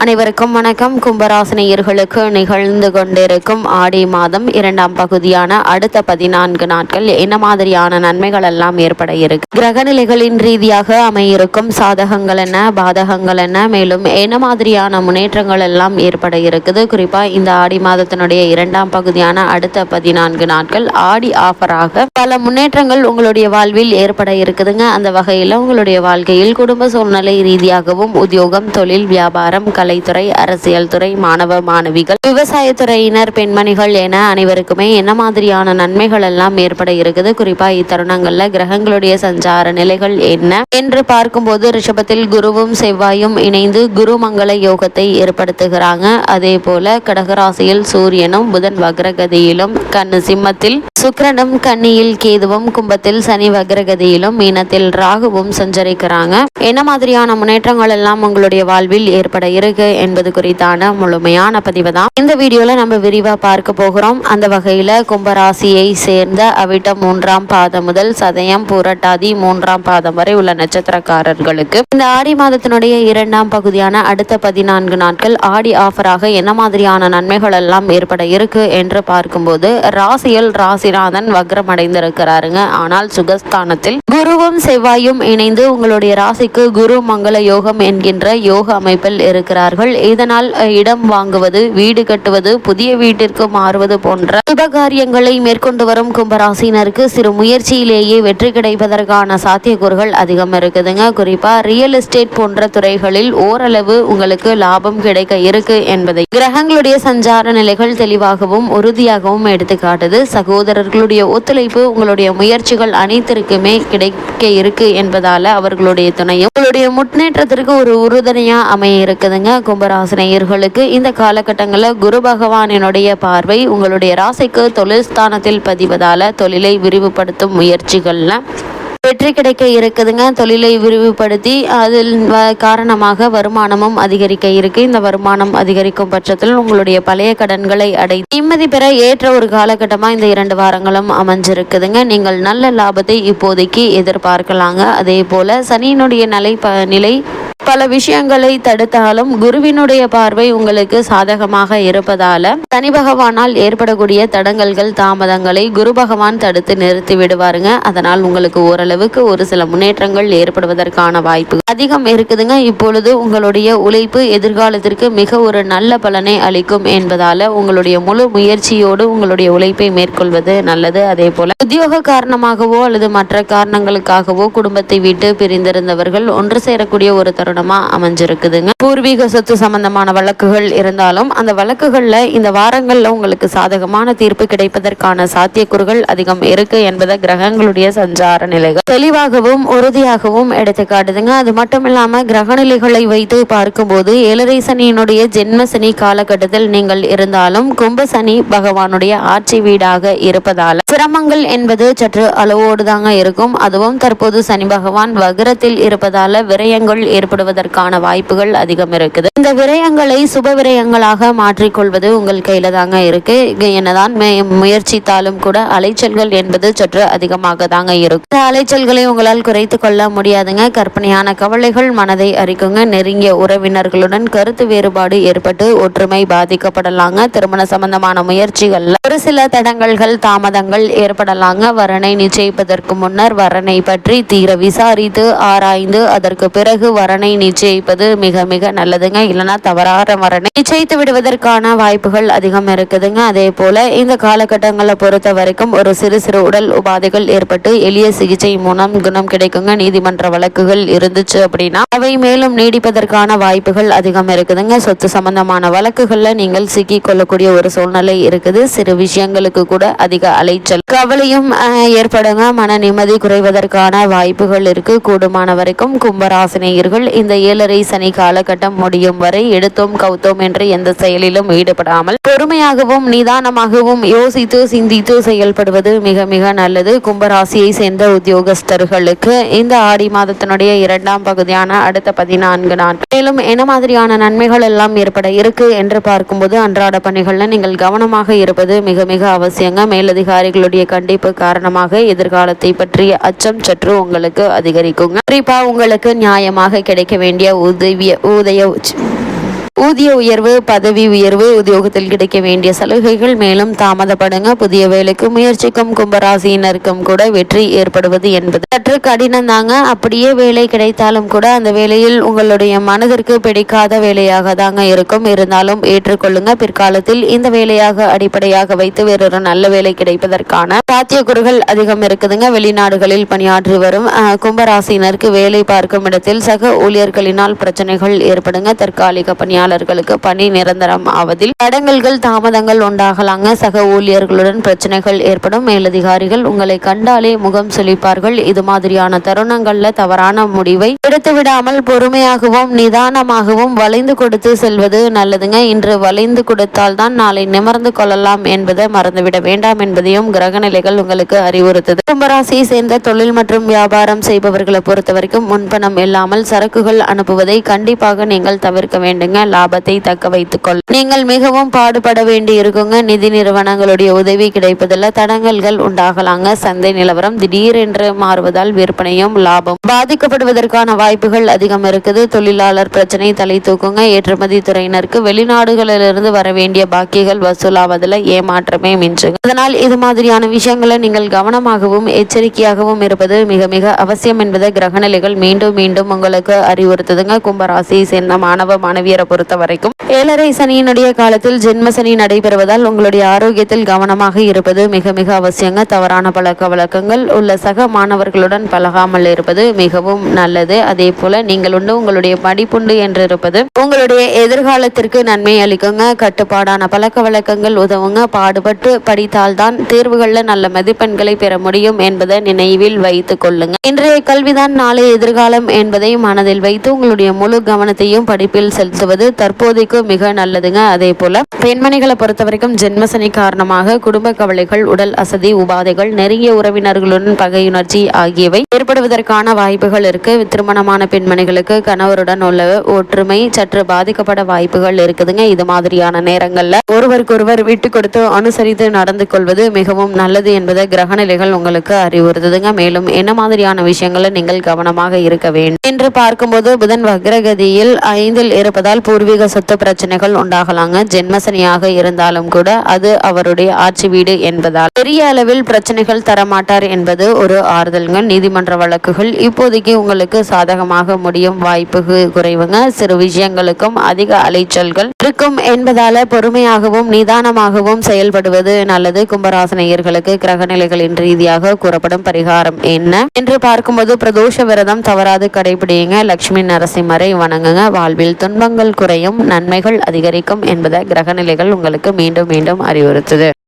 அனைவருக்கும் வணக்கம். கும்பராசினியர்களுக்கு நிகழ்ந்து கொண்டிருக்கும் ஆடி மாதம் 2ஆம் பகுதியான அடுத்த 14 நாட்கள் என்ன மாதிரியான நன்மைகள் எல்லாம் ஏற்பட இருக்கு, கிரகநிலைகளின் ரீதியாக அமையிருக்கும் சாதகங்கள் என்ன, பாதகங்கள் என்ன, மேலும் என்ன மாதிரியான முன்னேற்றங்கள் எல்லாம் ஏற்பட இருக்குது. குறிப்பா இந்த ஆடி மாதத்தினுடைய 2ஆம் பகுதியான அடுத்த 14 நாட்கள் ஆடி ஆஃபராக பல முன்னேற்றங்கள் உங்களுடைய வாழ்வில் ஏற்பட இருக்குதுங்க. அந்த வகையில் உங்களுடைய வாழ்க்கையில் குடும்ப சூழ்நிலை ரீதியாகவும் உத்தியோகம், தொழில், வியாபாரம், கலைத்துறை, அரசியல் துறை, மாணவ மாணவிகள், விவசாயத்துறையினர், பெண்மணிகள் என அனைவருக்குமே என்ன மாதிரியான நன்மைகள் எல்லாம் ஏற்பட இருக்குது. குறிப்பா இத்தருணங்கள்ல கிரகங்களுடைய சஞ்சார நிலைகள் என்ன என்று பார்க்கும்போது ரிஷபத்தில் குருவும் செவ்வாயும் இணைந்து குரு மங்கள யோகத்தை ஏற்படுத்துகிறாங்க. அதே போல கடகராசியில் சூரியனும் புதன் வக்ரகதியிலும், சிம்மத்தில் சுக்கிரனும், கன்னியில் கேதுவும், கும்பத்தில் சனி வக்ரகதியிலும், மீனத்தில் ராகுவும் சஞ்சரிக்கிறாங்க. என்ன மாதிரியான முன்னேற்றங்கள் எல்லாம் உங்களுடைய வாழ்வில் ஏற்பட இருக்கு என்பது குறித்தான முழுமையான பதிவு தான் இந்த வீடியோல நம்ம விரிவா பார்க்க போகிறோம். அந்த வகையில கும்பராசியை சேர்ந்த அவிட்டம் 3ஆம் பாதம் முதல் சதயம், பூரட்டாதி 3ஆம் பாதம் வரை உள்ள நட்சத்திரக்காரர்களுக்கு இந்த ஆடி மாதத்தினுடைய 2ஆம் பகுதியான அடுத்த 14 நாட்கள் ஆடி ஆஃபராக என்ன மாதிரியான நன்மைகள் எல்லாம் ஏற்பட இருக்கு என்று பார்க்கும்போது ராசியில் ராசிநாதன் வக்ரம் அடைந்திருக்கிறாருங்க. ஆனால் சுகஸ்தானத்தில் குருவும் செவ்வாயும் இணைந்து உங்களுடைய ராசிக்கு குரு மங்கள யோகம் என்கின்ற யோக அமைப்பில் இருக்கிறார்கள். இதனால் இடம் வாங்குவது, வீடு கட்டுவது, புதிய வீட்டிற்கு மாறுவது போன்ற சுபகாரியங்களை மேற்கொண்டு வரும் கும்பராசினருக்கு சிறு முயற்சியிலேயே வெற்றி கிடைப்பதற்கான சாத்தியக்கூறுகள் அதிகம் இருக்குதுங்க. குறிப்பா ரியல் எஸ்டேட் போன்ற துறைகளில் ஓரளவு உங்களுக்கு லாபம் கிடைக்க இருக்கு என்பதை கிரகங்களுடைய சஞ்சார நிலைகள் தெளிவாகவும் உறுதியாகவும் எடுத்துக்காட்டுது. சகோதரர்களுடைய ஒத்துழைப்பு உங்களுடைய முயற்சிகள் அனைத்திற்குமே கிடைக்க இருக்கு என்பதால அவர்களுடைய துணையும் உங்களுடைய முன்னேற்றத்திற்கு ஒரு உறுதுணையா அமைய இருக்குதுங்க. கும்பராசினியர்களுக்கு இந்த காலகட்டங்களில் குரு பகவானினுடைய பார்வை உங்களுடைய ராசிக்கு தொழில் ஸ்தானத்தில் பதிவதால தொழிலை விரிவுபடுத்தும் முயற்சிகள்ல வெற்றி கிடைக்க இருக்குதுங்க. தொழிலை விரிவுபடுத்தி அதில் காரணமாக வருமானமும் அதிகரிக்க இருக்கு. இந்த வருமானம் அதிகரிக்கும் பட்சத்தில் உங்களுடைய பழைய கடன்களை நிம்மதி பெற ஏற்ற ஒரு காலகட்டமா இந்த 2 வாரங்களும் அமைஞ்சிருக்குதுங்க. நீங்கள் நல்ல லாபத்தை இப்போதைக்கு எதிர்பார்க்கலாங்க. அதே போல சனியினுடைய நிலை பல விஷயங்களை தடுத்தாலும் குருவினுடைய பார்வை உங்களுக்கு சாதகமாக இருப்பதால சனி பகவானால் ஏற்படக்கூடிய தடங்கல்கள், தாமதங்களை குரு பகவான் தடுத்து நிறுத்தி விடுவாருங்க. அதனால் உங்களுக்கு ஓரளவுக்கு ஒரு சில முன்னேற்றங்கள் ஏற்படுவதற்கான வாய்ப்பு அதிகம் இருக்குதுங்க. இப்பொழுது உங்களுடைய உழைப்பு எதிர்காலத்திற்கு மிக ஒரு நல்ல பலனை அளிக்கும் என்பதால உங்களுடைய முழு முயற்சியோடு உங்களுடைய உழைப்பை மேற்கொள்வது நல்லது. அதே போல உத்தியோக காரணமாகவோ அல்லது மற்ற காரணங்களுக்காகவோ குடும்பத்தை விட்டு பிரிந்திருந்தவர்கள் ஒன்று சேரக்கூடிய ஒரு தருணமா அமைஞ்சிருக்குதுங்க. பூர்வீக சொத்து சம்பந்தமான வழக்குகள் இருந்தாலும் அந்த வழக்குகள்ல இந்த வாரங்கள்ல உங்களுக்கு சாதகமான தீர்ப்பு கிடைப்பதற்கான சாத்தியக்கூறுகள் அதிகம் இருக்கு என்பதை கிரகங்களுடைய சஞ்சார நிலைகள் தெளிவாகவும் உறுதியாகவும் எடுத்து காட்டுதுங்க. அது மட்டும் இல்லாம கிரகநிலைகளை வைத்து பார்க்கும்போது 7.5 சனியினுடைய ஜென்ம சனி காலகட்டத்தில் நீங்கள் இருந்தாலும் கும்ப சனி பகவானுடைய ஆட்சி வீடாக இருப்பதால சிரமங்கள் என்பது சற்று அளவோடு தாங்க இருக்கும். அதுவும் தற்போது சனி பகவான் வக்ரத்தில் இருப்பதால விரயங்கள் ஏற்படுவதற்கான வாய்ப்புகள் அதிகம் இருக்குது. இந்த விரயங்களை சுப விரயங்களாக மாற்றிக்கொள்வது உங்கள் கையில தாங்க இருக்கு. என்னதான் முயற்சித்தாலும் கூட அலைச்சல்கள் என்பது சற்று அதிகமாக தாங்க இருக்கும். இந்த அலைச்சல்களை உங்களால் குறைத்து கொள்ள முடியாதுங்க. கற்பனையான கவலைகள் மனதை அரிக்குங்க. நெருங்கிய உறவினர்களுடன் கருத்து வேறுபாடு ஏற்பட்டு ஒற்றுமை பாதிக்கப்படலாங்க. திருமண சம்பந்தமான முயற்சிகள்ல ஒரு சில தடங்கல்கள், தாமதங்கள் ஏற்படலாங்க. வரனை நிச்சயிப்பதற்கு முன்னர் வரனை பற்றி தீர விசாரித்து ஆராய்ந்து அதற்கு பிறகு வரனை நிச்சயிப்பது மிக மிக நல்லதுங்க. இல்லைன்னா தவறான வரனை நிச்சயித்து விடுவதற்கான வாய்ப்புகள் அதிகம் இருக்குதுங்க. அதே போல இந்த காலகட்டங்களை பொறுத்த வரைக்கும் ஒரு சிறு சிறு உடல் உபாதைகள் ஏற்பட்டு எளிய சிகிச்சை மூலம் குணம் கிடைக்குங்க. நீதிமன்ற வழக்குகள் இருந்துச்சு அப்படின்னா அவை மேலும் நீடிப்பதற்கான வாய்ப்புகள் அதிகம் இருக்குதுங்க. சொத்து சம்பந்தமான வழக்குகள்ல நீங்கள் சிக்கி கொள்ளக்கூடிய ஒரு சூழ்நிலை இருக்குது. சிறு விஷயங்களுக்கு கூட அதிக அலைச்சல், கவலையும் ஏற்படுங்க. மன நிம்மதி குறைவதற்கான வாய்ப்புகள் இருக்கு. கூடுமான வரைக்கும் கும்பராசினியர்கள் இந்த 7.5 சனி காலகட்டம் முடியும் வரை எடுத்தோம் கவுத்தோம் என்று எந்த செயலிலும் ஈடுபடாமல் பொறுமையாகவும் நிதானமாகவும் யோசித்து சிந்தித்து செயல்படுவது மிக மிக நல்லது. கும்பராசியை சேர்ந்த உத்தியோகஸ்தர்களுக்கு இந்த ஆடி மாதத்தினுடைய 2ஆம் பகுதியான அடுத்த 14 நாட்கள் மேலும் என்ன மாதிரியான நன்மைகள் எல்லாம் ஏற்பட இருக்கு என்று பார்க்கும்போது அன்றாட பணிகள்ல நீங்கள் கவனமாக இருப்பது மிக மிக அவசியங்க. மேலதிகாரிகளுடைய கண்டிப்பு காரணமாக எதிர்காலத்தை பற்றிய அச்சம் சற்று உங்களுக்கு அதிகரிக்குங்க. குறிப்பா உங்களுக்கு நியாயமாக கிடைக்க வேண்டிய ஊதிய ஊதிய உயர்வு, பதவி உயர்வு, உத்தியோகத்தில் கிடைக்க வேண்டிய சலுகைகள் மேலும் தாமதப்படுங்க. புதிய வேலைக்கு முயற்சிக்கும் கும்பராசியினருக்கும் கூட வெற்றி ஏற்படுவது என்பது சற்று கடினம் தாங்க. அப்படியே வேலை கிடைத்தாலும் கூட அந்த வேலையில் உங்களுடைய மனதிற்கு பிடிக்காத வேலையாக தாங்க இருக்கும். இருந்தாலும் ஏற்றுக்கொள்ளுங்க. பிற்காலத்தில் இந்த வேலையாக அடிப்படையாக வைத்து வேறொரு நல்ல வேலை கிடைப்பதற்கான சாத்தியக்கூறுகள் அதிகம் இருக்குதுங்க. வெளிநாடுகளில் பணியாற்றி வரும் கும்பராசினருக்கு வேலை பார்க்கும் இடத்தில் சக ஊழியர்களினால் பிரச்சனைகள் ஏற்படுங்க. தற்காலிக பணியாளர்களுக்கு பணி நிரந்தரம் ஆவதில் தடங்கல்கள், தாமதங்கள் உண்டாகலாங்க. சக ஊழியர்களுடன் பிரச்சனைகள் ஏற்படும். மேலதிகாரிகள் உங்களை கண்டாலே முகம் சுளிப்பார்கள். இது மாதிரியான தருணங்கள்ல தவறான முடிவை எடுத்து விடாமல் பொறுமையாகவும் நிதானமாகவும் வளைந்து கொடுத்து செல்வது நல்லதுங்க. இன்று வளைந்து கொடுத்தால் தான் நாளை நிமர்ந்து கொள்ளலாம் என்பதை மறந்துவிட வேண்டாம் என்பதையும் கிரகநிலைகள் உங்களுக்கு அறிவுறுத்தது. கும்பராசியை சேர்ந்த தொழில் மற்றும் வியாபாரம் செய்பவர்களை பொறுத்த வரைக்கும் முன்பணம் இல்லாமல் சரக்குகள் அனுப்புவதை கண்டிப்பாக நீங்கள் தவிர்க்க வேண்டுங்க. லாபத்தை தக்க வைத்துக் கொள்ள நீங்கள் மிகவும் பாடுபட வேண்டி இருக்குங்க. நிதி நிறுவனங்களுடைய உதவி கிடைப்பதில் தடங்கல்கள் உண்டாகலாங்க. சந்தை நிலவரம் திடீரென்று மாறுவதால் விற்பனையும் லாபம் பாதிக்கப்படுவதற்கான வாய்ப்புகள் அதிகம் இருக்குது. தொழிலாளர் பிரச்சனை தலை தூக்குங்க. ஏற்றுமதி துறையினருக்கு வெளிநாடுகளிலிருந்து வர வேண்டிய பாக்கிகள் வசூலாவதில் ஏமாற்றமே மிஞ்சுங்க. அதனால் இது மாதிரியான விஷயங்களை நீங்கள் கவனமாகவும் எச்சரிக்கையாகவும் இருப்பது மிக மிக அவசியம் என்பதை கிரகநிலைகள் மீண்டும் மீண்டும் உங்களுக்கு அறிவுறுத்துதுங்க. கும்பராசியை சேர்ந்த மாணவ மாணவியரை பொறுத்த வரைக்கும் 7.5 சனியினுடைய காலத்தில் ஜென்ம சனி நடைபெறுவதால் உங்களுடைய ஆரோக்கியத்தில் கவனமாக இருப்பது மிக மிக அவசியங்க. தவறான பழக்க வழக்கங்கள் உள்ள சக மாணவர்களுடன் பழகாமல் இருப்பது மிகவும் நல்லது. அதே போல நீங்கள் உண்டு உங்களுடைய படிப்புண்டு என்று இருப்பது உங்களுடைய எதிர்காலத்திற்கு நன்மை அளிக்குங்க. கட்டுப்பாடான பழக்க வழக்கங்கள் உதவுங்க. பாடுபட்டு படித்தால்தான் தேர்வுகளில் நல்ல மதிப்பெண்களை பெற முடியும் என்பதை நினைவில் வைத்துக் கொள்ளுங்க. இன்றைய கல்விதான் நாளை எதிர்காலம் என்பதை மனதில் வைத்து உங்களுடைய முழு கவனத்தையும் படிப்பில் செலுத்துவது தற்போதைக்கு மிக நல்லதுங்க. அதே போல பெண்மணிகளை பொறுத்த வரைக்கும் ஜென்மசனி காரணமாக குடும்ப கவலைகள், உடல் அசதி, உபாதைகள், நெருங்கிய உறவினர்களுடன் பகையுணர்ச்சி ஆகியவை ஏற்படுவதற்கான வாய்ப்புகள் இருக்கு. திருமணமான பெண்மணிகளுக்கு கணவருடன் உள்ள ஒற்றுமை சற்று பாதிக்கப்பட வாய்ப்புகள் இருக்குதுங்க. இது மாதிரியான நேரங்கள்ல ஒருவருக்கொருவர் விட்டு கொடுத்து அனுசரித்து நடந்து கொள்வது மிகவும் நல்லது என்பதை கிரகநிலைகள் உங்களுக்கு அறிவுறுத்துதுங்க. மேலும் என்ன மாதிரியான விஷயங்களை நீங்கள் கவனமாக இருக்க வேண்டும் என்று பார்க்கும்போது புதன் வக்ரகதியில் 5ல் இருப்பதால் பூர்வீக சொத்து பிரச்சனைகள் உண்டாகலாங்க. ஜென்மசனியாக இருந்தாலும் கூட அது அவருடைய ஆட்சி வீடு என்பதால் பெரிய அளவில் பிரச்சனைகள் தரமாட்டார் என்பது ஒரு ஆறுதல்ங்க. நீதிமன்ற வழக்குகள் இப்போதைக்கு உங்களுக்கு சாதகமாக முடியும் வாய்ப்பு குறைவுங்க. சிறு விஷயங்களுக்கும் அதிக அலைச்சல்கள் இருக்கும் என்பதால பொறுமையாகவும் நிதானமாகவும் செயல்படுவது நல்லது. கும்பராசினியர்களுக்கு கிரகநிலைகளின் ரீதியாக கூறப்படும் பரிகாரம் என்ன என்று பார்க்கும்போது பிரதோஷ விரதம் தவறாது கடைபிடிங்க. லட்சுமி நரசிம்மரை வணங்குங்க. வாழ்வில் துன்பங்கள் குறையும், நன்மைகள் அதிகரிக்கும் என்பதை கிரகநிலைகள் உங்களுக்கு மீண்டும் மீண்டும் அறிவுறுத்துது.